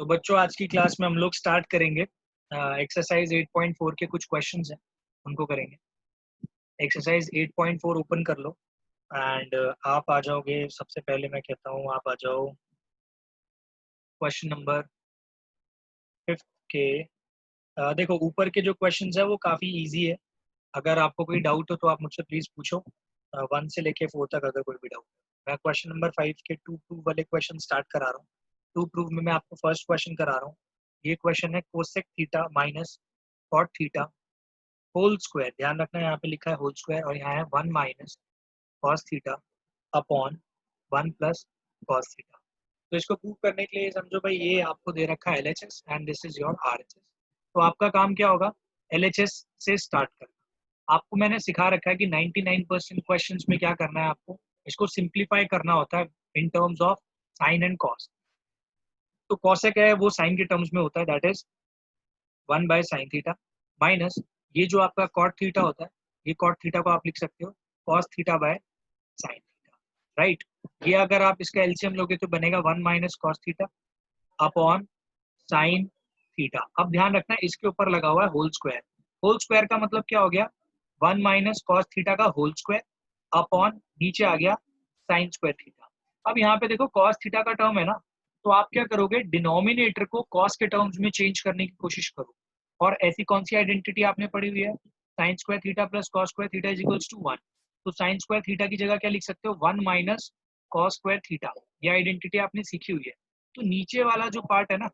तो बच्चों आज की क्लास में हम लोग स्टार्ट करेंगे एक्सरसाइज 8.4 के कुछ क्वेश्चंस हैं उनको करेंगे। एक्सरसाइज 8.4 ओपन कर लो एंड आप आ जाओगे। सबसे पहले मैं कहता हूँ आप आ जाओ क्वेश्चन नंबर 5 के। देखो ऊपर के जो क्वेश्चंस है वो काफ़ी इजी है। अगर आपको कोई डाउट हो तो आप मुझसे प्लीज़ पूछो। 1 से लेके 4 तक अगर कोई भी डाउट है। मैं क्वेश्चन नंबर 5 के 2 प्रूव वाले क्वेश्चन स्टार्ट करा रहा हूँ। 2 प्रूव में मैं आपको फर्स्ट क्वेश्चन करा रहा हूँ। ये क्वेश्चन है cosec theta minus cot theta whole square. ध्यान रखना यहाँ पे लिखा है होल स्क्वायर और यहाँ है 1 minus cos theta upon 1 plus cos theta. तो इसको प्रूव करने के लिए समझो भाई ये आपको दे रखा है LHS and this is your RHS। तो आपका काम क्या होगा, LHS से स्टार्ट करना। आपको मैंने सिखा रखा है कि 99% क्वेश्चंस में क्या करना है, आपको इसको सिंप्लीफाई करना होता है in terms of sine and cos. तो कॉसेक है वो साइन के टर्म्स में होता है, that is 1 by sine theta minus ये जो आपका कॉट थीटा होता है, ये कॉट थीटा को आप लिख सकते हो cos theta by sine theta, right. ये अगर आप इसका एलसीएम लोगे तो बनेगा 1 minus cos theta upon sine theta. अब ध्यान रखना इसके ऊपर लगा हुआ है होल स्क्वायर। होल स्क्वायर का मतलब क्या हो गया, 1 माइनस कॉस थीटा का होल स्क्वायर अपॉन नीचे आ गया साइन स्क्वायर थीटा। अब यहाँ पे देखो कॉस थीटा का टर्म है ना, तो आप क्या करोगे, डिनोमिनेटर को कॉस के टर्म्स में चेंज करने की कोशिश करो। और ऐसी कौन सी आइडेंटिटी आपने पढ़ी हुई है, sine square theta plus cos square theta is equals to 1। तो साइन स्क्वायर थीटा की जगह क्या लिख सकते हो, 1 माइनस कॉस स्क्वायर थीटा। ये आइडेंटिटी आपने सीखी हुई है। तो नीचे वाला जो पार्ट है ना,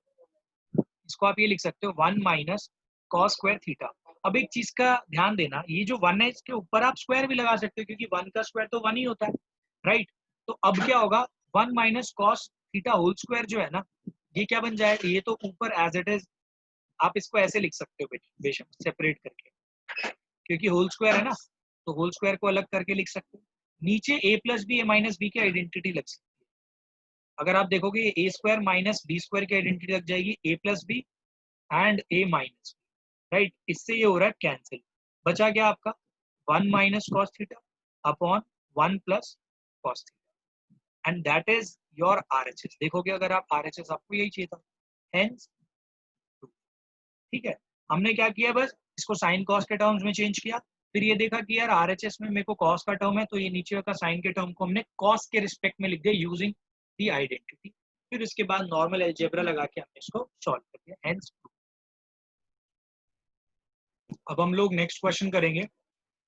इसको आप ये लिख सकते हो 1 माइनस कॉस स्क्वायर थीटा। अब एक चीज का ध्यान देना, ये जो 1 है इसके ऊपर आप स्क्वायर भी लगा सकते हो क्योंकि 1 का स्क्वायर तो 1 ही होता है, राइट। तो अब क्या होगा, 1 minus cos theta whole square जो है ना, ये क्या बन जाएगा, ये तो ऊपर एज इट इज आप इसको ऐसे लिख सकते हो बेशक सेपरेट करके, क्योंकि होल स्क्वायर है ना, तो होल स्क्वायर को अलग करके लिख सकते हो। नीचे a plus B A minus B की आइडेंटिटी लग सकती है। अगर आप देखोगे A square minus B square की आइडेंटिटी लग जाएगी A plus B and A minus, right. इससे ये हो रहा है कैंसिल। बचा क्या आपका 1 minus cos theta upon 1 plus cos theta and that is your RHS। देखोगे अगर आप RHS आपको यही चाहिए था, हेंस ठीक है। हमने क्या किया, बस इसको साइन कॉस के टर्म्स में चेंज किया। फिर ये देखा कि यार RHS में मेरे को कॉस का टर्म है, तो ये नीचे का साइन के टर्म को हमने कॉस के रिस्पेक्ट में लिख दिया यूजिंग दी आइडेंटिटी। फिर उसके बाद नॉर्मल अलजेब्रा लगा के हमने इसको सॉल्व कर दिया, हेंस। अब हम लोग नेक्स्ट क्वेश्चन करेंगे,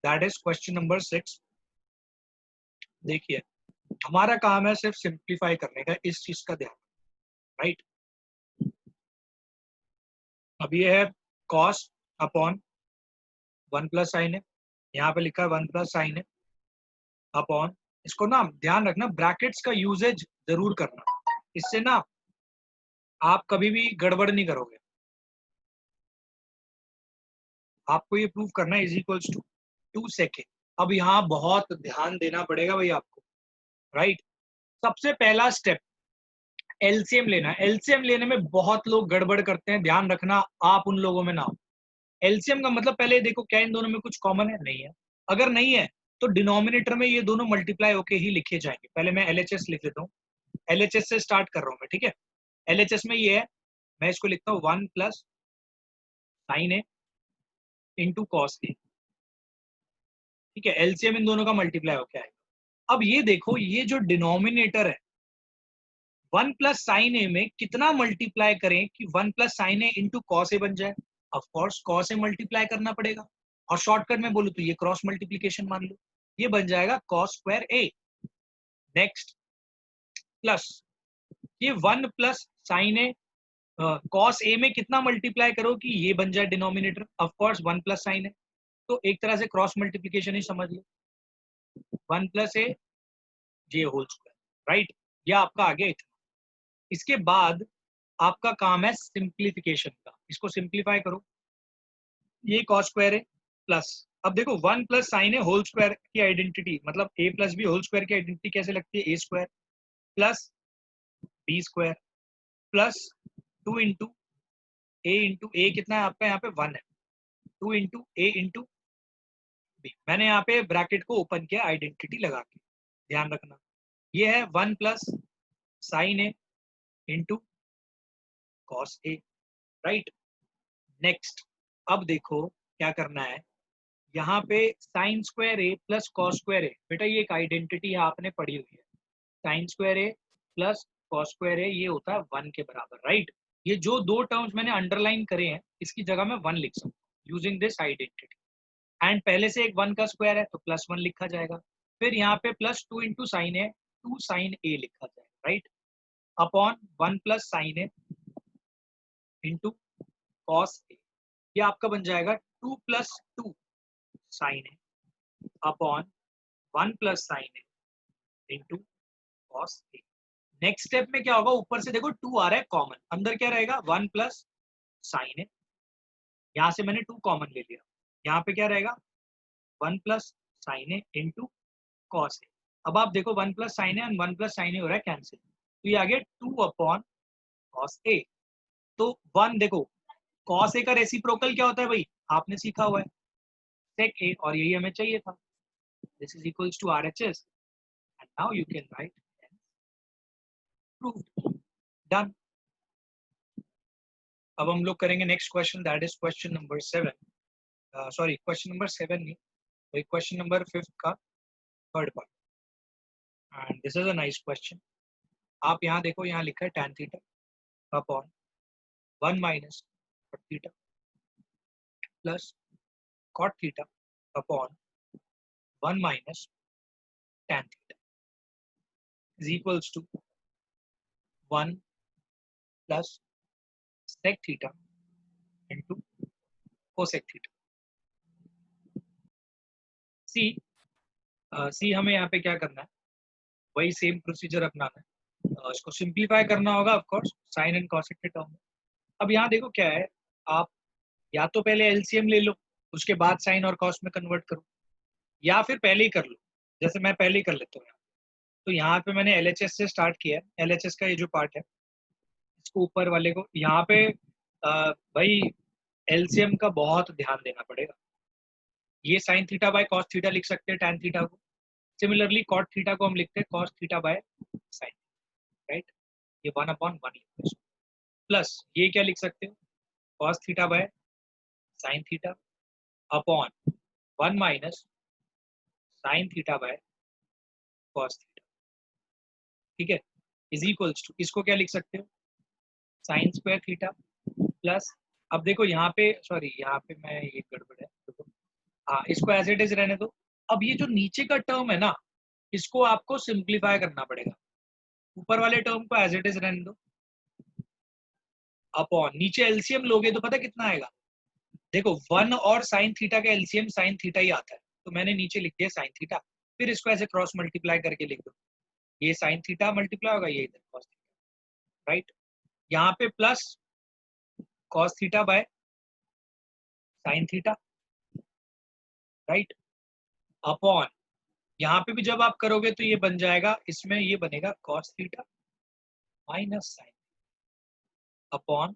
दैट इज क्वेश्चन नंबर 6। देखिए हमारा काम है सिर्फ सिंप्लीफाई करने का, इस चीज का ध्यान, राइट। अब ये है कॉस अपॉन 1 प्लस साइन है, यहाँ पे लिखा है 1 प्लस साइन है अपॉन, इसको ना ध्यान रखना ब्रैकेट्स का यूजेज जरूर करना, इससे ना आप कभी भी गड़बड़ नहीं करोगे। आपको ये प्रूव करना है इज इक्वल्स टू 2 सेकेंड। अब यहाँ बहुत ध्यान देना पड़ेगा भाई आपको, राइट। सबसे पहला स्टेप एलसीएम लेना। एलसीएम लेने में बहुत लोग गड़बड़ करते हैं, ध्यान रखना आप उन लोगों में ना हो। एलसीएम का मतलब पहले देखो क्या इन दोनों में कुछ कॉमन है, नहीं है। अगर नहीं है तो डिनोमिनेटर में ये दोनों मल्टीप्लाई होके ही लिखे जाएंगे। पहले मैं LHS लिख लेता हूँ, LHS से स्टार्ट कर रहा हूँ मैं, ठीक है। LHS में ये है, मैं इसको लिखता हूँ 1 plus sine A into cos ए, ठीक है। एलसीएम इन दोनों का मल्टीप्लाई होके आएगा। अब ये देखो ये जो डिनोमिनेटर है 1 प्लस साइन ए में कितना मल्टीप्लाई करें कि 1 plus sine A into cos ए बन जाए। Of course cos A multiply करना पड़ेगा, और शॉर्टकट में बोलूं तो ये क्रॉस मल्टीप्लीकेशन मान लो, ये बन जाएगा कॉस स्क्वायर ए। नेक्स्ट प्लस ये 1 plus sine A cos A में कितना मल्टीप्लाई करो कि ये बन जाए denominator, of course 1 plus sine है, तो एक तरह से क्रॉस मल्टीप्लीकेशन ही समझ लो, 1 प्लस ए जे होल स्क्वायर, राइट। ये आपका आ गया इतना। इसके बाद आपका काम है सिंप्लीफिकेशन का, इसको सिंप्लीफाई करो। ये कॉस स्क्वायर है प्लस, अब देखो 1 प्लस साइन है होल स्क्वायर की आइडेंटिटी, मतलब a plus B whole square की आइडेंटिटी कैसे लगती है, a square plus B square plus 2 into A कितना है आपका, यहाँ पे 1 है, 2 इंटू ए इंटू बी। मैंने यहाँ पे ब्रैकेट को ओपन किया आइडेंटिटी लगा के, ध्यान रखना। ये है 1 plus sine A into cos A, right. Next अब देखो क्या करना है, यहाँ पे sign square A plus cos square ए, बेटा ये एक आइडेंटिटी आपने पढ़ी हुई है, sine square A plus cos square ए ये होता है 1 के बराबर, राइट। ये जो दो टर्म्स मैंने अंडरलाइन करे हैं इसकी जगह मैं 1 लिख सकता हूँ यूजिंग दिस आइडेंटिटी, एंड पहले से एक 1 का स्क्वायर है तो प्लस 1 लिखा जाएगा, फिर यहाँ पे प्लस 2 इंटू साइन ए, 2 साइन ए लिखा जाएगा, right, upon 1 plus sine A into cos ए, ये आपका बन जाएगा 2 plus 2 sign A upon 1 plus sine A into cos A. Next step में क्या होगा, ऊपर से देखो 2 आ रहा है कॉमन, अंदर क्या रहेगा 1 प्लस साइन ए, यहाँ से मैंने 2 कॉमन ले लिया, यहाँ पे क्या रहेगा 1 plus sine A into cos A. अब आप देखो 1 plus sine A and 1 plus sine A हो रहा है कैंसिल, तो ये आ गया 2 अपॉन कॉस ए। तो 1 देखो कॉस ए का रेसिप्रोकल क्या होता है भाई, आपने सीखा हुआ है सेक ए, और यही हमें चाहिए था, this is equals to RHS, and now you can write proved, done. अब हम लोग करेंगे next question, that is question number 7, sorry question number 7 नहीं, वही क्वेश्चन नंबर 5 का third part, and this is a nice question. आप यहाँ देखो, यहाँ लिखा है tan theta upon 1 minus cot theta plus cot theta upon 1 minus tan theta is equals to 1 plus sec theta into cosec theta. See हमें यहाँ पे क्या करना है, वही सेम प्रोसीजर अपनाना है, इसको सिंप्लीफाई करना होगा of course sine and cosec के टर्म में। अब यहाँ देखो क्या है, आप या तो पहले एलसीएम ले लो उसके बाद साइन और कॉस में कन्वर्ट करो, या फिर पहले ही कर लो, जैसे मैं पहले ही कर लेता हूँ। तो यहाँ पे मैंने एलएचएस से स्टार्ट किया है, एलएचएस का ये जो पार्ट है इसको ऊपर वाले को यहाँ पे भाई एलसीएम का बहुत ध्यान देना पड़ेगा, ये sine theta by cos theta लिख सकते हैं टैन थीटा को, सिमिलरली कॉट थीटा को हम लिखते हैं cos theta by sign, right, ये 1/1 लिखते हैं, प्लस ये क्या लिख सकते हो cos theta by sine theta upon 1 minus sine theta by cos theta, ठीक है, इज इक्वल्स टू, इसको क्या लिख सकते हो साइन स्क्वायर थीटा प्लस, अब देखो यहाँ पे सॉरी यहाँ पे मैं ये गड़बड़ है, देखो हाँ इसको एज इट इज रहने दो। अब ये जो नीचे का टर्म है ना इसको आपको सिंप्लीफाई करना पड़ेगा, ऊपर वाले टर्म को एज इट इज रहने दो, अपॉन नीचे एलसीएम लोगे तो पता कितना आएगा, देखो 1 और साइन थीटा का एलसीएम साइन थीटा ही आता है, तो मैंने नीचे लिख दिया साइन थीटा, फिर इसको ऐसे क्रॉस मल्टीप्लाई करके लिख दो, ये साइन थीटा मल्टीप्लाई होगा ये इधर कॉस थीटा, राइट, यहाँ पे plus cos theta by sine theta, right, upon यहाँ पे भी जब आप करोगे तो ये बन जाएगा, इसमें ये बनेगा cos theta minus sine upon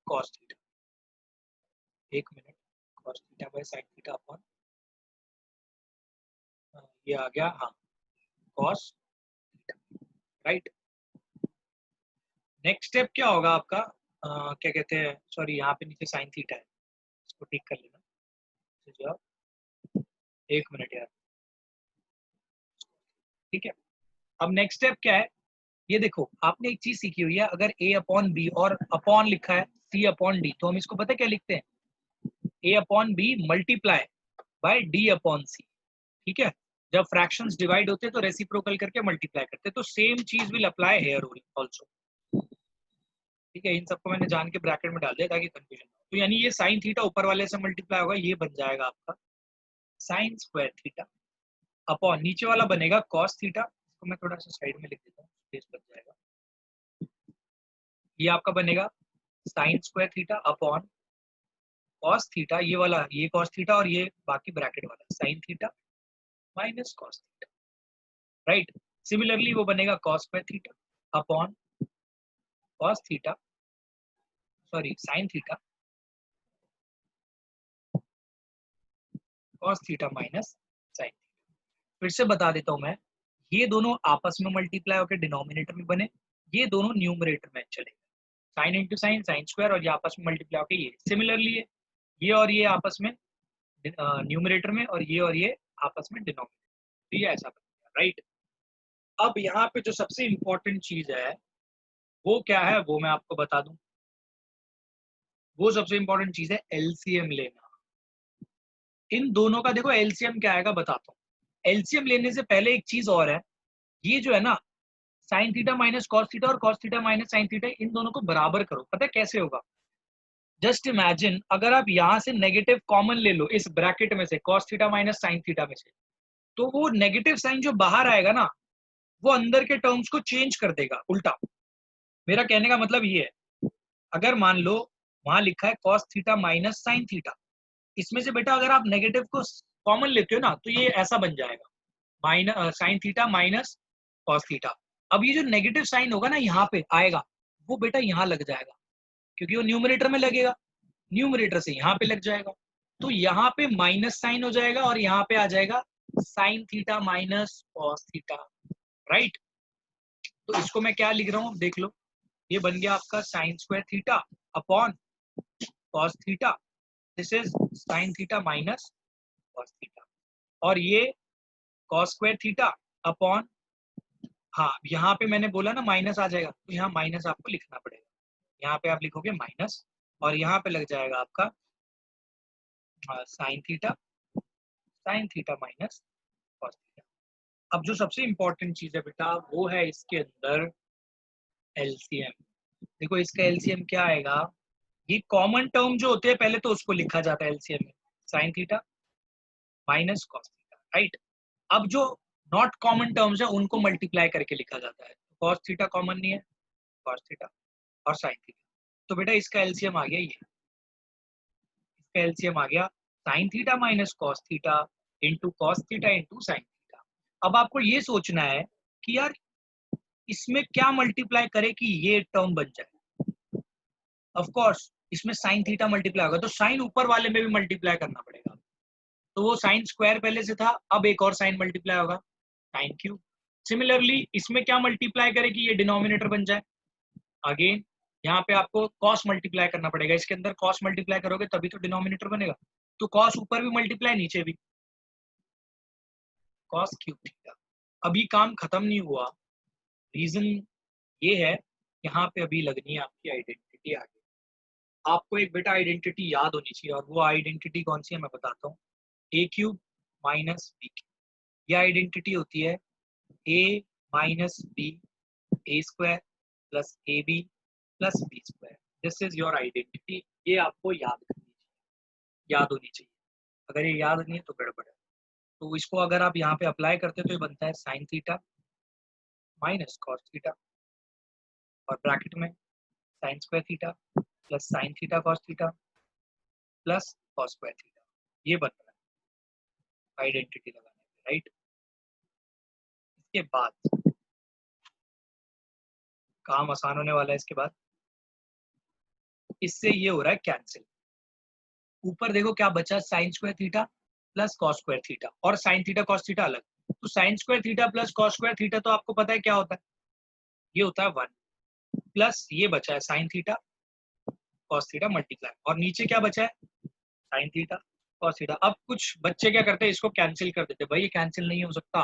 cos theta, एक minute, cos theta by sine theta upon ये आ गया हाँ cos theta, right. Next step क्या होगा आपका, क्या कहते हैं, सॉरी यहाँ पे नीचे साइन थीटा है, इसको ठीक कर लेना, तो एक मिनट यार, ठीक है। अब नेक्स्ट स्टेप क्या है, ये देखो आपने एक चीज सीखी हुई है, अगर a अपॉन बी और अपॉन लिखा है c अपॉन डी, तो हम इसको पता क्या लिखते हैं a upon B multiply by d upon C, ठीक है, जब फ्रैक्शंस डिवाइड होते हैं तो रेसिप्रोकल करके मल्टीप्लाई करते हैं, तो सेम चीज विल अप्लाई हियर आल्सो, ठीक है, इन सबको मैंने जान के ब्रैकेट में डाल दिया ताकि कंफ्यूजन ना हो। तो यानी ये साइन थीटा ऊपर वाले से मल्टीप्लाई होगा, ये बन जाएगा आपका साइन स्क्वायर थीटा अपॉन नीचे वाला बनेगा कॉस थीटा, इसको मैं थोड़ा सा साइड में लिख देता हूँ, स्पेस बच जाएगा, ये आपका बनेगा sign square theta upon cos theta, ये वाला ये कॉस थीटा और ये बाकी ब्रैकेट वाला sine theta minus cos theta, right. Similarly वो बनेगा cos square theta upon cos theta, sorry sine theta cos theta minus sine. फिर से बता देता हूं मैं, ये दोनों आपस में मल्टीप्लाई होकर डिनोमिनेटर में बने, ये दोनों न्यूमरेटर में चलेगा, sine into sine, sine square, और ये आपस में मल्टीप्लाई होकर ये सिमिलरली ये और ये आपस में न्यूमरेटर में, और ये आपस में डिनोमिनेटर, ये ऐसा बनेगा, राइट। अब यहाँ पे जो सबसे इंपॉर्टेंट चीज है वो क्या है, वो मैं आपको बता दूं। वो सबसे इंपॉर्टेंट चीज है एलसीएम लेना। इन दोनों का देखो एलसीएम क्या आएगा बताता हूँ। एलसीएम लेने से पहले एक चीज और है, ये जो है ना sine theta minus cos theta और cos theta minus sine theta, इन दोनों को बराबर करो। पता है कैसे होगा? जस्ट इमेजिन अगर आप यहाँ से नेगेटिव कॉमन ले लो इस ब्रैकेट में से, cos theta minus sine theta में से, तो वो नेगेटिव साइन जो बाहर आएगा ना वो अंदर के टर्म्स को चेंज कर देगा उल्टा। मेरा कहने का मतलब ये है, अगर मान लो वहां लिखा है cos theta minus sine theta, इसमें से बेटा अगर आप नेगेटिव को कॉमन लेते हो ना तो ये ऐसा बन जाएगा, minus sine theta minus cos theta. अब ये जो नेगेटिव साइन होगा ना यहाँ पे आएगा, वो बेटा यहाँ लग जाएगा क्योंकि वो न्यूमरेटर में लगेगा, न्यूमरेटर से यहाँ पे लग जाएगा, तो यहाँ पे माइनस साइन हो जाएगा और यहाँ पे आ जाएगा sign theta minus cos theta, right. तो इसको मैं क्या लिख रहा हूँ देख लो, ये बन गया आपका sign square theta upon cos theta, this is sine theta minus cos theta, और ये कॉस स्क्वायर थीटा अपॉन, हाँ यहाँ पे मैंने बोला ना माइनस आ जाएगा, तो यहाँ माइनस आपको लिखना पड़ेगा, यहाँ पे आप लिखोगे माइनस और यहाँ पे लग जाएगा आपका sign theta minus cos theta. अब जो सबसे इंपॉर्टेंट चीज है बेटा वो है इसके अंदर एलसीएम। देखो इसका एलसीएम क्या आएगा, ये कॉमन टर्म जो होते हैं पहले तो उसको लिखा जाता है एलसीएम में, sign theta minus cos theta, right. अब जो नॉट कॉमन टर्म्स है उनको मल्टीप्लाई करके लिखा जाता है, कॉस थीटा कॉमन नहीं है, कॉस थीटा और साइन थीटा, तो बेटा इसका एलसीएम आ गया, ये इसका एलसीएम आ गया sign theta minus cos theta into cos theta into sine theta. अब आपको ये सोचना है कि यार इसमें क्या मल्टीप्लाई करे कि ये टर्म बन जाए। ऑफ कोर्स इसमें साइन थीटा मल्टीप्लाई होगा तो साइन ऊपर वाले में भी मल्टीप्लाई करना पड़ेगा, तो वो साइन स्क्वायर पहले से था, अब एक और साइन मल्टीप्लाई होगा, साइन क्यूब। सिमिलरली इसमें क्या मल्टीप्लाई करे कि ये डिनोमिनेटर बन जाए, अगेन यहाँ पे आपको कॉस मल्टीप्लाई करना पड़ेगा, इसके अंदर कॉस मल्टीप्लाई करोगे तभी तो डिनोमिनेटर बनेगा, तो कॉस ऊपर भी मल्टीप्लाई नीचे भी, कॉस क्यूब थीटा। अभी काम खत्म नहीं हुआ, रीजन ये है यहाँ पे अभी लगनी है आपकी आइडेंटिटी आगे। आपको एक बेटा आइडेंटिटी याद होनी चाहिए, और वो आइडेंटिटी कौन सी है मैं बताता हूँ, A cube minus B cube. ये आइडेंटिटी होती है A minus B A square plus A B plus B square, this is your identity. ये आपको याद करनी चाहिए, याद होनी चाहिए, अगर ये याद नहीं है तो गड़बड़ है। तो इसको अगर आप यहाँ पे अप्लाई करते हो तो ये बनता है sign theta minus cos theta और ब्रैकेट में sign square theta plus sign theta cos theta plus cos square theta, ये बन रहा है आइडेंटिटी लगाने में, राइट। इसके बाद काम आसान होने वाला है, इसके बाद इससे ये हो रहा है कैंसिल। ऊपर देखो क्या बचा, sign square theta plus cos square theta, और साइन थीटा कॉस थीटा अलग, तो sign square theta plus cos square theta तो आपको पता है क्या होता है, ये होता है 1 प्लस ये बचा है sign theta cos theta multiply, और नीचे क्या बचा है साइन थीटा कॉस थीटा। अब कुछ बच्चे क्या करते हैं, इसको कैंसिल कर देते हैं, भाई ये कैंसिल नहीं हो सकता,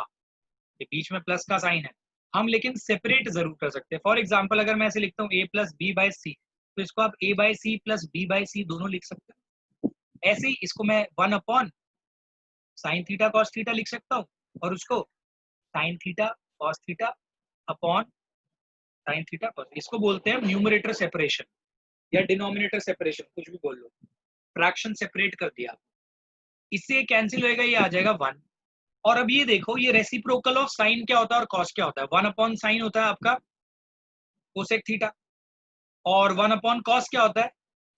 ये बीच में प्लस का साइन है, हम लेकिन सेपरेट जरूर कर सकते हैं। फॉर एग्जाम्पल अगर मैं ऐसे लिखता हूँ A plus B by C, तो इसको आप A by C plus B by C दोनों लिख सकते हो। ऐसे ही इसको मैं 1 upon sine theta cos theta लिख सकता हूँ, और उसको sine theta cos theta upon sine theta cos, इसको बोलते हैं न्यूमरेटर सेपरेशन या डिनोमिनेटर सेपरेशन, कुछ भी बोल लो, फ्रैक्शन सेपरेट कर दिया, इससे कैंसिल होएगा, ये आ जाएगा 1। और अब ये देखो ये रेसिप्रोकल ऑफ साइन क्या होता है और कॉस क्या होता है, 1 अपॉन साइन होता है आपका कोसेक थीटा, और 1 अपॉन कॉस क्या होता है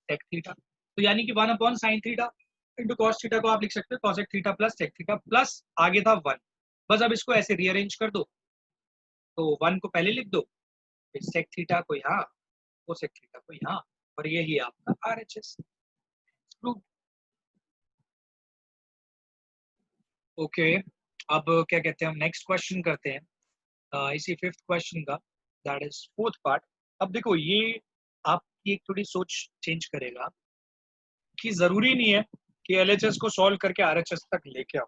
सेक थीटा, तो यानी कि 1 upon sine theta into cos theta को आप लिख सकते हो cosec theta plus sec theta, plus आगे था 1, बस अब इसको ऐसे रीअरेंज कर दो, तो 1 को पहले लिख दो, फिर सेक थीटा को यहाँ, कोसेक थीटा को यहाँ, और यही आपका आरएचएस प्रूव। ओके अब क्या कहते हैं, हम नेक्स्ट क्वेश्चन करते हैं, इसी 5th क्वेश्चन का। That is fourth part. अब देखो ये आपकी एक थोड़ी सोच चेंज करेगा कि जरूरी नहीं है कि एलएचएस को सॉल्व करके आरएचएस तक लेके आओ।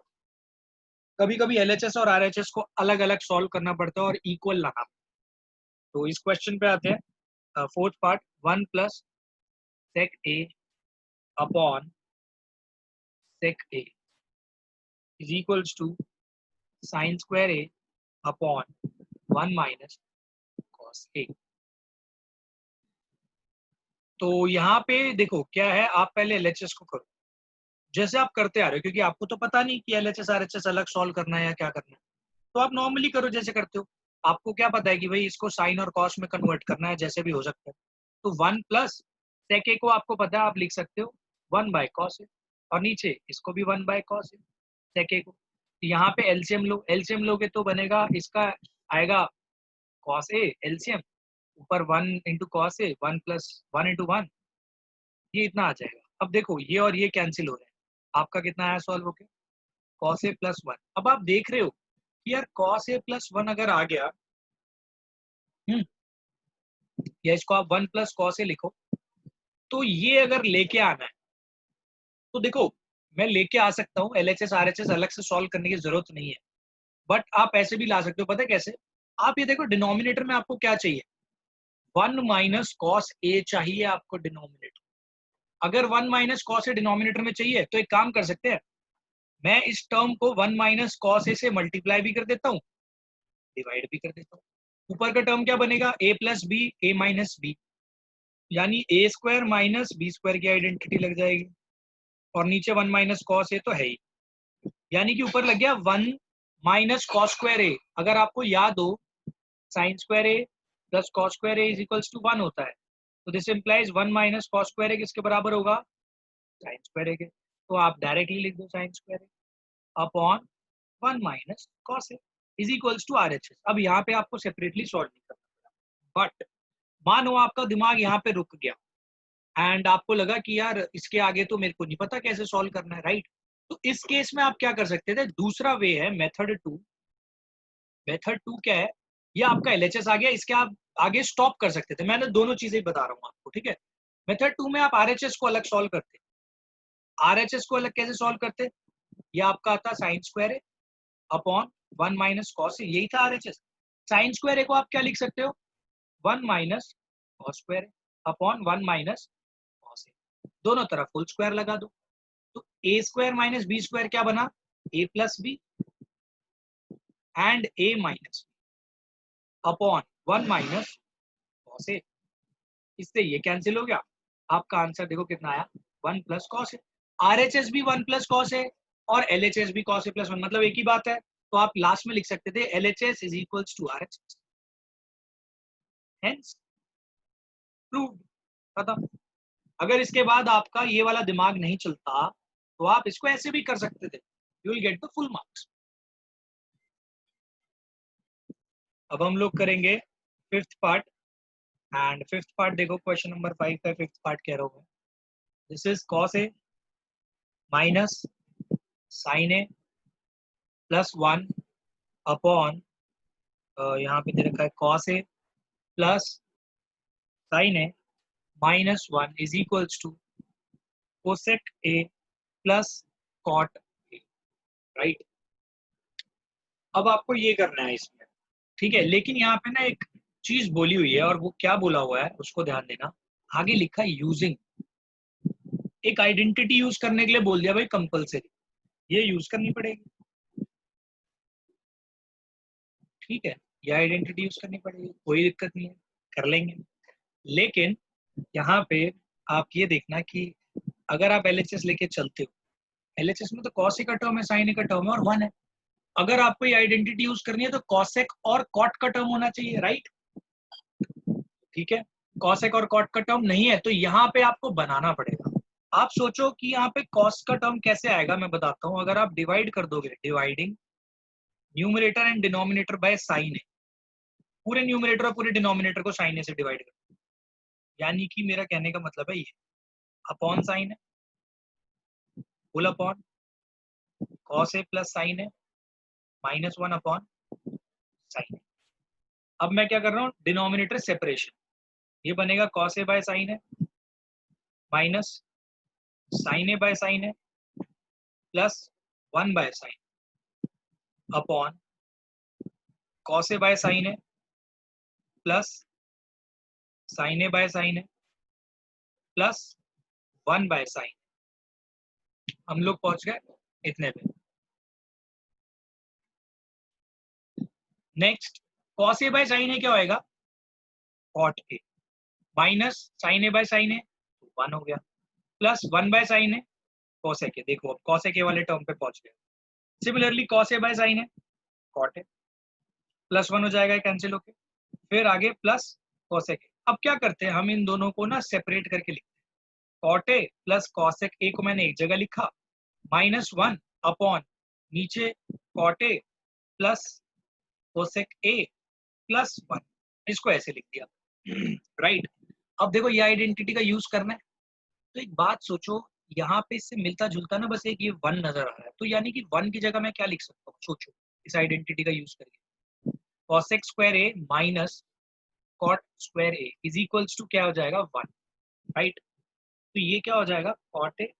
कभी कभी एलएचएस और आरएचएस को अलग अलग सॉल्व करना पड़ता है और इक्वल लाना। तो इस क्वेश्चन पे आते हैं। Fourth part, 1 plus sec A upon sec A is equals to sine square A upon 1 minus cos A. तो यहाँ पे देखो क्या है, आप पहले एलएचएस को करो जैसे आप करते आ रहे हो, क्योंकि आपको तो पता नहीं कि एलएचएस आरएचएस अलग सॉल्व करना है या क्या करना है। तो आप नॉर्मली करो जैसे करते हो। आपको क्या पता है कि भाई इसको साइन और कॉस में कन्वर्ट करना है, जैसे भी हो सकता है। तो 1 प्लस सेक ए को आपको पता है, आप लिख सकते हो 1 बाय कॉस ए, और नीचे इसको भी 1 बाय कॉस ए सेक ए को। यहाँ पे एलसीएम लो, एलसीएम लोगे तो बनेगा इसका, आएगा कॉस ए एलसीएम, ऊपर 1 इंटू कॉस ए, 1 प्लस 1 इंटू 1, ये इतना आ जाएगा। अब देखो ये और ये कैंसिल हो रहे हैं, आपका कितना आया सॉल्व होके, कॉस ए प्लस 1। अब आप देख रहे हो कि यार कॉस ए प्लस 1 अगर आ गया, या इसको आप 1 प्लस कॉस ए लिखो, तो ये अगर लेके आना है तो देखो मैं लेके आ सकता हूँ। एलएचएस आरएचएस अलग से सॉल्व करने की जरूरत नहीं है, बट आप ऐसे भी ला सकते हो। पता है कैसे? आप ये देखो डिनोमिनेटर में आपको क्या चाहिए, 1 माइनस कॉस ए चाहिए आपको डिनोमिनेटर। अगर 1 माइनस कॉस ए डिनोमिनेटर में चाहिए तो एक काम कर सकते हैं, मैं इस टर्म को 1 माइनस कॉस ए से मल्टीप्लाई भी कर देता हूँ, डिवाइड भी कर देता हूँ। ऊपर का टर्म क्या बनेगा, ए plus B, A minus B, यानी ए स्क्वायर माइनस बी स्क्वायर की आइडेंटिटी लग जाएगी। और नीचे 1 माइनस कॉस ए तो है ही, यानी कि ऊपर लग गया 1 माइनस कॉस स्क्वायर ए। अगर आपको याद हो, sine square A plus cos square A is equals to 1 होता है। तो this implies 1 minus cos square A किसके बराबर होगा, साइन स्क्वायर ए के। तो आप डायरेक्टली लिख दो sine square A upon 1 minus cos a is equals to RHS. अब यहाँ पे आपको सेपरेटली सॉल्व नहीं करना, बट मानो आपका दिमाग यहाँ पे रुक गया एंड आपको लगा कि यार इसके आगे तो मेरे को नहीं पता कैसे सॉल्व करना है, राइट? तो इस केस में आप क्या कर सकते थे, दूसरा वे है मेथड टू। मेथड टू क्या है, ये आपका एलएचएस आ गया, इसके आप आगे स्टॉप कर सकते थे। मैंने दोनों चीजें बता रहा हूँ आपको, ठीक है? मेथड टू में आप आरएचएस को अलग सॉल्व करते। आरएचएस को अलग कैसे सॉल्व करते, ये आपका आता साइन स्क्वायर है अपॉन 1 माइनस कॉस है, यही था आरएचएस। साइन स्क्वायर को आप क्या लिख सकते हो, 1 minus cos square upon 1 minus cos है, दोनों तरफ फुल स्क्वायर लगा दो। तो A square minus B square क्या बना, A plus B and A minus upon 1 minus cos A. इससे ये कैंसिल हो गया, आपका आंसर देखो कितना आया, 1 प्लस कॉस ए। आरएचएस भी 1 प्लस कॉस ए और एलएचएस भी कॉस ए प्लस 1, मतलब एक ही बात है। तो आप लास्ट में लिख सकते थे LHS is equals to RHS, hence proved, खत्म। अगर इसके बाद आपका ये वाला दिमाग नहीं चलता तो आप इसको ऐसे भी कर सकते थे, you will get the full marks. अब हम लोग करेंगे fifth part, and fifth part देखो क्वेश्चन नंबर 5 का फिफ्थ पार्ट कह रहा हूँ। This is cos a minus sine a plus 1 upon, यहाँ पे दे रखा है cos a plus sine a minus 1 is equals to cosec A plus cot a, right? अब आपको ये करना है इसमें, ठीक है? लेकिन यहाँ पे ना एक चीज बोली हुई है, और वो क्या बोला हुआ है उसको ध्यान देना। आगे लिखा है यूजिंग, एक आइडेंटिटी यूज करने के लिए बोल दिया भाई कंपलसरी, ये यूज करनी पड़ेगी, ठीक है? ये आइडेंटिटी यूज करनी पड़ेगी, कोई दिक्कत नहीं है, कर लेंगे। लेकिन यहाँ पे आप ये देखना कि अगर आप एलएचएस लेके चलते हो, एलएचएस में तो कॉस का टर्म है, साइन का टर्म है और 1 है। अगर आपको ये आइडेंटिटी यूज करनी है तो कॉसेक और कॉट का टर्म होना चाहिए, राइट? ठीक है, कॉसेक और कॉट का टर्म नहीं है तो यहाँ पे आपको बनाना पड़ेगा। आप सोचो कि यहाँ पे कॉस का टर्म कैसे आएगा, मैं बताता हूँ। अगर आप डिवाइड कर दोगे, dividing numerator and denominator by sine है, पूरे न्यूमरेटर और पूरे डिनोमिनेटर को साइन ए से डिवाइड कर, यानी कि मेरा कहने का मतलब है ये अपॉन साइन है, full upon cos a plus sine है माइनस 1 अपॉन साइन है। अब मैं क्या कर रहा हूँ, डिनोमिनेटर सेपरेशन, ये बनेगा कॉस ए बाय साइन है minus sine A by sine है plus 1 by sine upon cos A by sine है plus sine A by sine है प्लस 1 बाय साइन। हम लोग पहुंच गए इतने पे। Next cos A by sine है क्या होएगा, cot A minus sine A by sine है 1 हो गया प्लस 1 बाय साइन है कॉसेक ए। देखो अब कॉसेक ए वाले टर्म पे पहुंच गए। Similarly cos A by sine है कॉट ए प्लस 1 हो जाएगा कैंसिल होके, फिर आगे प्लस कॉसेक ए। अब क्या करते हैं हम इन दोनों को ना सेपरेट करके लिखते हैं। Cot A plus cosec a को मैंने एक जगह लिखा माइनस 1 अपॉन नीचे कॉट ए प्लस कोसेक ए प्लस 1, इसको ऐसे लिख दिया राइट। अब देखो ये आइडेंटिटी का यूज करना है, तो एक बात सोचो, यहाँ पे इससे मिलता जुलता ना बस एक ये 1 नजर आ रहा है, तो यानी कि 1 की जगह मैं क्या लिख सकता हूँ, सोचो इस आइडेंटिटी का यूज करके। Cosec square a minus cot square A is equals to क्या हो जाएगा 1, राइट। तो ये क्या हो जाएगा cot A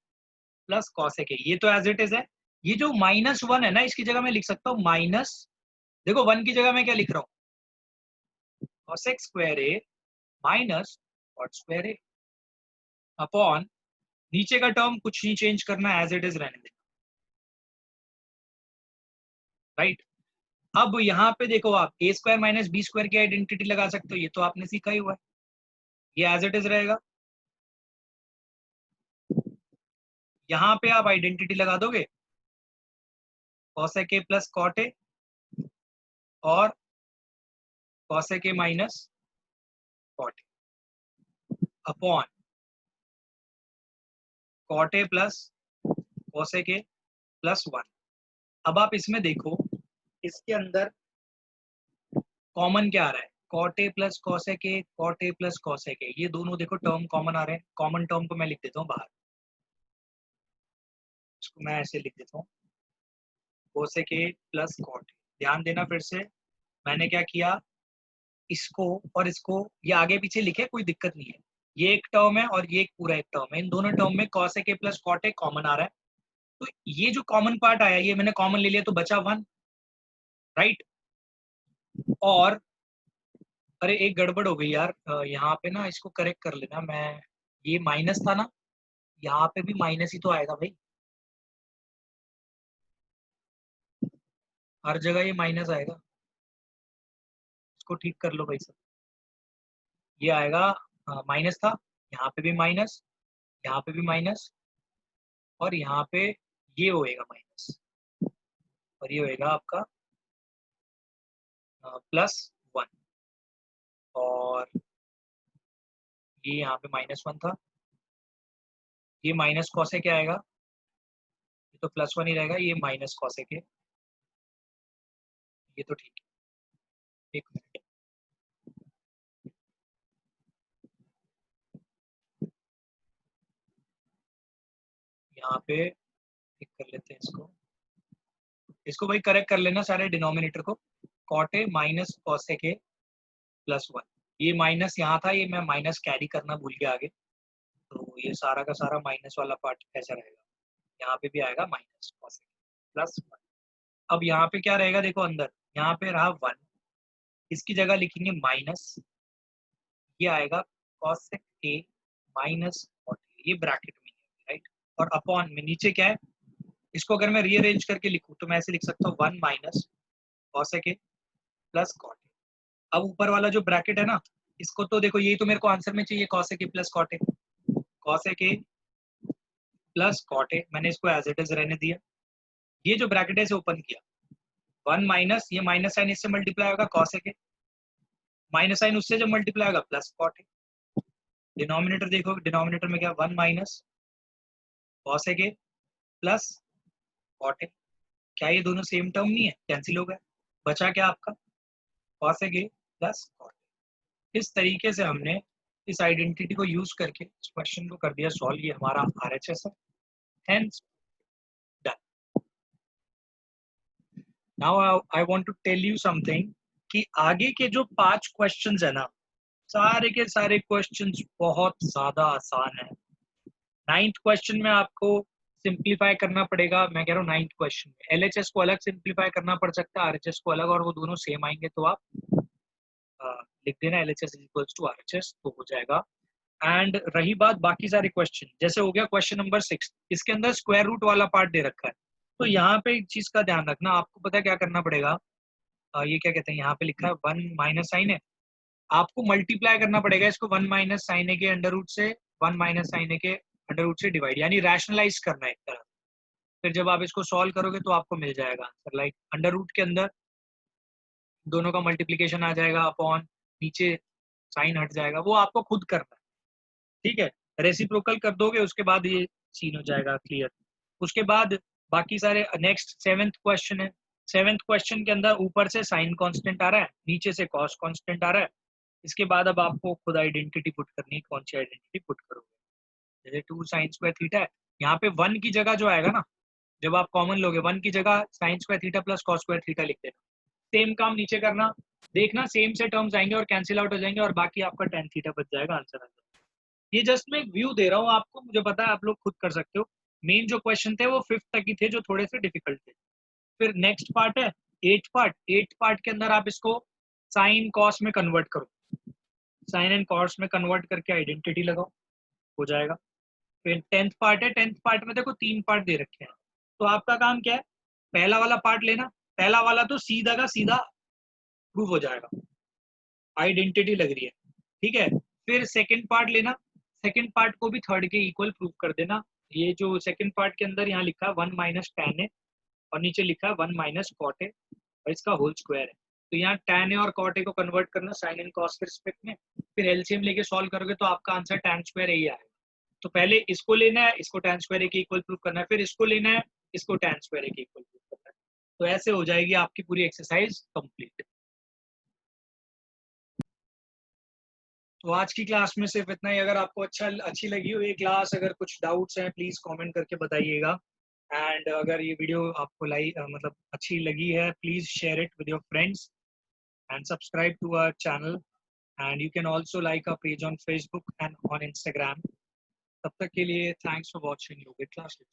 plus cosec a, ये तो एज इट इज है। ये जो माइनस 1 है ना, इसकी जगह मैं लिख सकता हूँ माइनस, देखो 1 की जगह मैं क्या लिख रहा हूँ, cosec square a minus cot square A upon नीचे का टर्म कुछ नहीं चेंज करना, एज इट इज रहने देना, राइट। अब यहाँ पे देखो आप ए स्क्वायर माइनस बी स्क्वायर की आइडेंटिटी लगा सकते हो, ये तो आपने सीखा ही हुआ है, ये एज इट इज रहेगा। यहाँ पे आप आइडेंटिटी लगा दोगे cosec A plus cot A और cosec A minus cot A upon cot A plus cosec A plus 1। अब आप इसमें देखो, इसके अंदर कॉमन क्या आ रहा है, cot A plus cosec a, cot A plus cosec a, ये दोनों देखो टर्म कॉमन आ रहे हैं। कॉमन टर्म को मैं लिख देता हूँ बाहर, इसको मैं ऐसे लिख देता हूँ कोसेक ए प्लस कॉट। ध्यान देना फिर से, मैंने क्या किया, इसको और इसको ये आगे पीछे लिखे कोई दिक्कत नहीं है, ये एक टर्म है और ये एक पूरा एक टर्म है, इन दोनों टर्म में cosec A plus cot A common आ रहा है, तो ये जो कॉमन पार्ट आया ये मैंने कॉमन ले लिया तो बचा 1, राइट। और अरे एक गड़बड़ हो गई यार, यहाँ पे ना इसको करेक्ट कर लेना, मैं ये माइनस था ना, यहाँ पे भी माइनस ही तो आएगा भाई, हर जगह ये माइनस आएगा, इसको ठीक कर लो भाई सब। ये आएगा माइनस था, यहाँ पे भी माइनस, यहाँ पे भी माइनस, और यहाँ पे ये होएगा माइनस, और ये होएगा आपका +1, और ये यहाँ पे -1 था, ये माइनस कॉसेक क्या आएगा, ये तो +1 ही रहेगा, ये माइनस कॉसेक है, ये तो ठीक है। एक मिनट, यहाँ पे ठीक कर लेते हैं इसको, इसको भाई करेक्ट कर लेना सारे डिनोमिनेटर को, cot A minus cosec a +1, ये माइनस यहाँ था, ये मैं माइनस कैरी करना भूल गया आगे, तो ये सारा का सारा माइनस वाला पार्ट ऐसा रहेगा, यहाँ पे भी आएगा माइनस कॉसेक +1। अब यहाँ पे क्या रहेगा, देखो अंदर यहाँ पे रहा 1, इसकी जगह लिखेंगे माइनस, ये आएगा cosec A minus cot a, ये ब्रैकेट में है, राइट। और अपॉन में नीचे क्या है, इसको अगर मैं रीअरेंज करके लिखूं तो मैं ऐसे लिख सकता हूँ 1 minus cosec A plus cot a. अब ऊपर वाला जो ब्रैकेट है ना, इसको तो देखो यही तो मेरे को आंसर में चाहिए, cosec A plus cot a, cosec A plus cot a, मैंने इसको एज इट इज रहने दिया, ये जो ब्रैकेट है इसे ओपन किया, 1 माइनस ये माइनस साइन इससे मल्टीप्लाई होगा कॉसेक ए, माइनस साइन उससे जब मल्टीप्लाई होगा प्लस कॉट ए, डिनोमिनेटर देखो, डिनोमिनेटर में क्या 1 minus cosec A plus cot a, क्या ये दोनों सेम टर्म नहीं है, कैंसिल हो गए, बचा क्या आपका cosec A plus cot a. इस तरीके से हमने इस आइडेंटिटी को यूज करके इस क्वेश्चन को कर दिया सॉल्व, ये हमारा आरएचएस है, hence done. Now I want to tell you something, कि आगे के जो 5 क्वेश्चंस है ना, सारे के सारे क्वेश्चंस बहुत ज्यादा आसान है। 9th क्वेश्चन में आपको सिंप्लीफाई करना पड़ेगा। मैं कह रहा हूँ 9th क्वेश्चन में एलएचएस को अलग सिंप्लीफाई करना पड़ सकता है, आरएचएस को अलग, और वो दोनों सेम आएंगे तो आप लिख देना एलएचएस इक्वल्स टू आरएचएस तो हो जाएगा। एंड रही बात बाकी सारे क्वेश्चन, जैसे हो गया क्वेश्चन नंबर 6, इसके अंदर स्क्वायर रूट वाला पार्ट दे रखा है। तो यहाँ पे एक चीज का ध्यान रखना, आपको पता है क्या करना पड़ेगा। ये क्या कहते हैं, यहाँ पे लिखा है 1 माइनस साइन है, आपको मल्टीप्लाई करना पड़ेगा इसको 1 माइनस साइन ए के अंडर रूट से 1 माइनस साइन ए के अंडर रूट से डिवाइड, यानी रैशनलाइज करना है एक तरह। फिर जब आप इसको सॉल्व करोगे तो आपको मिल जाएगा आंसर। लाइक अंडर रूट के अंदर दोनों का मल्टीप्लीकेशन आ जाएगा अपॉन, नीचे साइन हट जाएगा, वो आपको खुद करना है। ठीक है, रेसिप्रोकल कर दोगे उसके बाद ये सीन हो जाएगा क्लियर। उसके बाद बाकी सारे नेक्स्ट 7th क्वेश्चन है। 7th क्वेश्चन के अंदर ऊपर से साइन कांस्टेंट आ रहा है, नीचे से कॉस कांस्टेंट आ रहा है। इसके बाद अब आपको खुद आइडेंटिटी पुट करनी है, कौन सी आइडेंटिटी पुट करोगे। जैसे 2 साइन स्क्वायर थीटा है, यहाँ पे 1 की जगह जो आएगा ना, जब आप कॉमन लोगे 1 की जगह sign square theta plus cos square theta लिख देना। सेम काम नीचे करना, देखना सेम से टर्म्स आएंगे और कैंसिल आउट हो जाएंगे और बाकी आपका tan थीटा बच जाएगा, आंसर आ जाएगा। ये जस्ट मैं एक व्यू दे रहा हूँ आपको, मुझे पता है आप लोग खुद कर सकते हो। मेन जो क्वेश्चन थे वो 5th तक ही थे जो थोड़े से डिफिकल्ट थे। फिर नेक्स्ट पार्ट है 8th पार्ट के अंदर आप इसको साइन कॉस में कन्वर्ट करो, साइन एंड कॉस में कन्वर्ट करके आइडेंटिटी लगाओ, हो जाएगा। फिर 10th पार्ट है, 10th पार्ट में देखो 3 पार्ट दे रखे हैं, तो आपका काम क्या है, पहला वाला पार्ट लेना, पहला वाला तो सीधा का सीधा प्रूव हो जाएगा, आइडेंटिटी लग रही है। ठीक है, फिर सेकंड पार्ट लेना, सेकंड पार्ट को भी थर्ड के इक्वल प्रूव कर देना। ये जो सेकंड पार्ट के अंदर यहाँ लिखा है 1 माइनस tan है और नीचे लिखा है 1 माइनस कॉट है और इसका होल स्क्वायर है। तो यहाँ tan है और कॉट है को कन्वर्ट करना साइन एंड कॉस के रिस्पेक्ट में, फिर एलसीएम लेके सॉल्व करोगे तो आपका आंसर tan स्क्वायर यही आएगा। तो पहले इसको लेना है, इसको tan स्क्वायर के इक्वल प्रूव करना है, फिर इसको लेना है, इसको tan स्क्वायर के इक्वल प्रूव करना है। तो ऐसे हो जाएगी आपकी पूरी एक्सरसाइज कंप्लीट। तो आज की क्लास में सिर्फ इतना ही। अगर आपको अच्छी लगी हो ये क्लास, अगर कुछ डाउट्स हैं प्लीज कमेंट करके बताइएगा। एंड अगर ये वीडियो आपको मतलब अच्छी लगी है, please share it with your friends and subscribe to our channel, and you can also like our page on Facebook and on Instagram. तब तक के लिए thanks for watching yogic classes.